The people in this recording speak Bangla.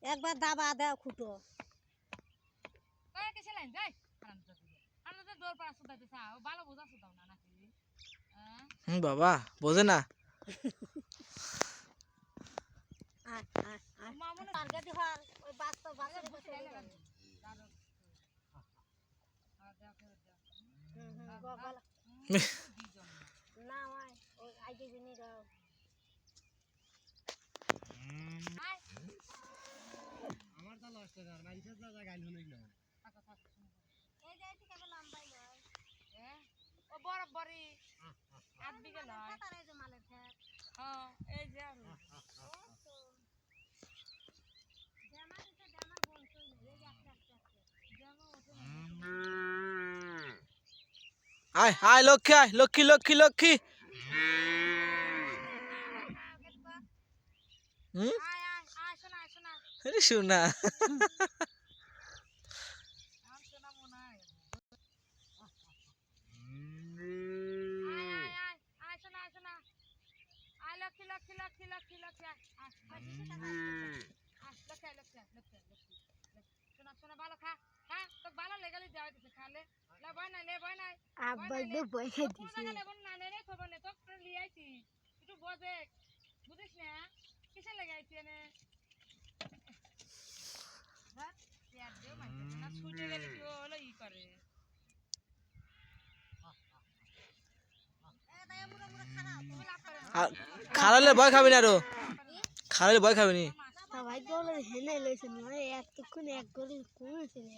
একবার দাবা দাও খুটো কয়েক ছেলেন যাই আমরা তো দৌড় পাড়া সুদাইতে চাও ভালো বোঝা সুদাও না নাকি বাবা বোঝে না মামুন টার্গেট হল ওই বাস্তব বাস্তব বসে না ভাই ওই আইডি জিনি দাও আমার তো লস্ট হয়ে মানুষের তো গাইল হলই না এই যে ঠিক আছে লম্বাই লয় ও বরাবরই 8 বিঘা লয় তারে যে মালের খেত হ্যাঁ এই যে আর জামা বলছই না এই যে একটা জানো ওঠে আয় আয় লক্ষ্মী আয় লক্ষ্মী লক্ষ্মী লক্ষ্মী আয় আয় আয় শোনা শোনা আরে শোনা আর শোনা মনে হয় আয় আয় আয় আয় শোনা শোনা আয় লক্ষ্মী লক্ষ্মী লক্ষ্মী লক্ষ্মী লক্ষ্মী আয় লক্ষ্মী লক্ষ্মী লক্ষ্মী শোনা শোনা ভালো খা খা তো ভালো লেগালি যাও দিতে খালে লে বয় নাই আব্বা দে বই খেয়ে কোন জায়গা লেবন না নে খবর নে তো লিয়াইছি একটু বোঝে বুঝিস না কিসে লাগাইছি এনে হ্যাঁ পেট দেও মাইছে না ছুটে গেলে কি হলো ই করে খালালে ভয় খাবি না আরো খালালে ভয় খাবি নি সবাই বলে হেনে লইছে নয় এতক্ষণ এক করে কমেছে না